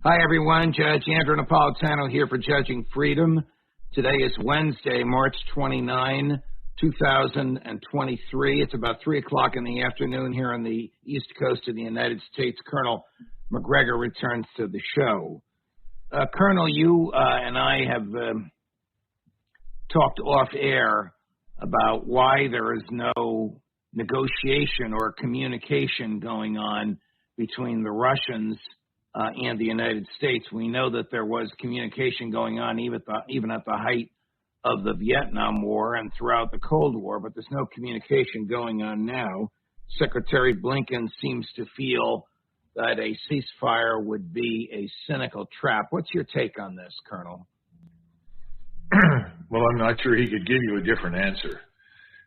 Hi, everyone. Judge Andrew Napolitano here for Judging Freedom. Today is Wednesday, March 29, 2023. It's about 3 o'clock in the afternoon here on the East Coast of the United States. Colonel Macgregor returns to the show. Colonel, you and I have talked off air about why there is no negotiation or communication going on between the Russians and the United States. We know that there was communication going on even at the height of the Vietnam War and throughout the Cold War, but there's no communication going on now. Secretary Blinken seems to feel that a ceasefire would be a cynical trap. What's your take on this, Colonel? Well, I'm not sure he could give you a different answer.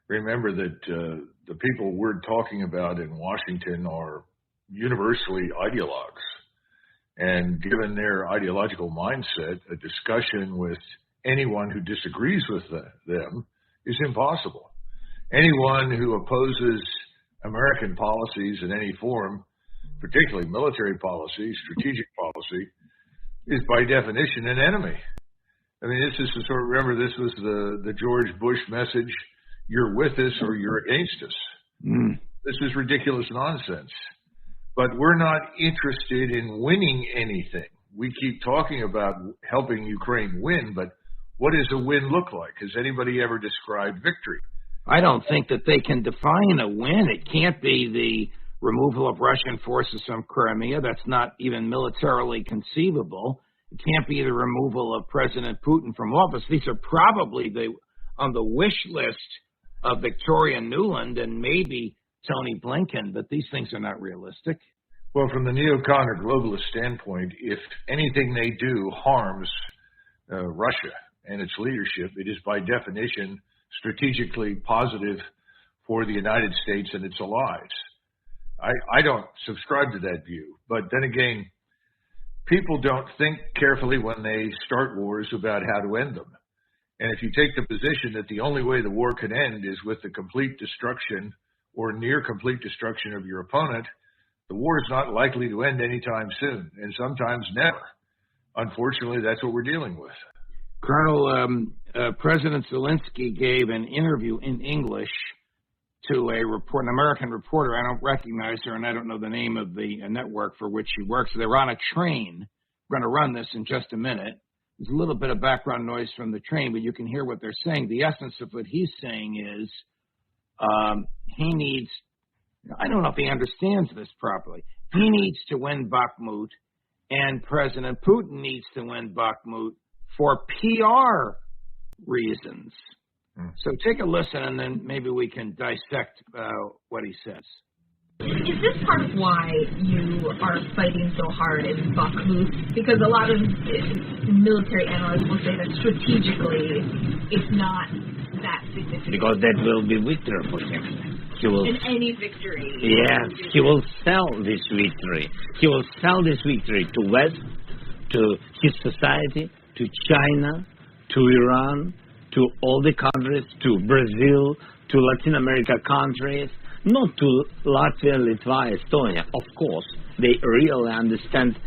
Remember that the people we're talking about in Washington are universally ideologues. And given their ideological mindset, a discussion with anyone who disagrees with them is impossible. Anyone who opposes American policies in any form, particularly military policy, strategic policy, is by definition an enemy. I mean, this is remember, this was the George Bush message, you're with us or you're against us. This is ridiculous nonsense. But we're not interested in winning anything. We keep talking about helping Ukraine win, but what does a win look like? Has anybody ever described victory? I don't think that they can define a win. It can't be the removal of Russian forces from Crimea. That's not even militarily conceivable. It can't be the removal of President Putin from office. These are probably on the wish list of Victoria Nuland and maybe Tony Blinken, but these things are not realistic. Well, from the neocon or globalist standpoint, if anything they do harms Russia and its leadership, it is by definition strategically positive for the United States and its allies. I don't subscribe to that view, but then again, people don't think carefully when they start wars about how to end them. And if you take the position that the only way the war can end is with the complete destruction or near complete destruction of your opponent, the war is not likely to end anytime soon, and sometimes never. Unfortunately, that's what we're dealing with. Colonel, President Zelensky gave an interview in English to an American reporter. I don't recognize her, and I don't know the name of the network for which she works. They're on a train. We're going to run this in just a minute. There's a little bit of background noise from the train, but you can hear what they're saying. The essence of what he's saying is he needs, I don't know if he understands this properly. He needs to win Bakhmut, and President Putin needs to win Bakhmut for PR reasons. So take a listen, and then maybe we can dissect what he says. Is this part of why you are fighting so hard in Bakhmut? Because a lot of military analysts will say that strategically it's not that significant. Because that will be victory for him. He will, in any victory. Yes, he will sell this victory. He will sell this victory to West, to his society, to China, to Iran, to all the countries, to Brazil, to Latin America countries, not to Latvia, Lithuania, Estonia. Of course, they really understand,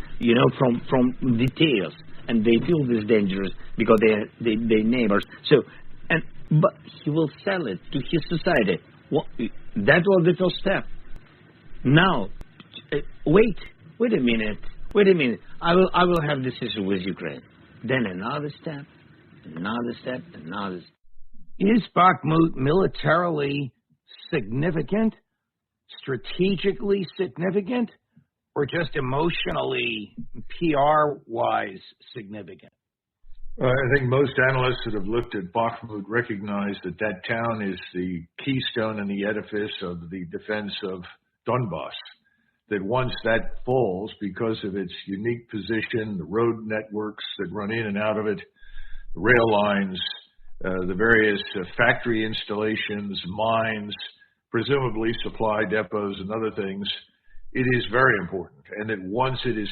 from details, and they feel this dangerous because they're neighbors. But he will sell it to his society. That was the first step. Now, wait a minute. I will have this issue with Ukraine. Then another step. Is Bakhmut militarily significant, strategically significant, or just emotionally, PR-wise significant? I think most analysts that have looked at Bakhmut recognize that town is the keystone in the edifice of the defense of Donbass. That once that falls, because of its unique position, the road networks that run in and out of it, the rail lines, the various factory installations, mines, presumably supply depots and other things, it is very important. And that once it is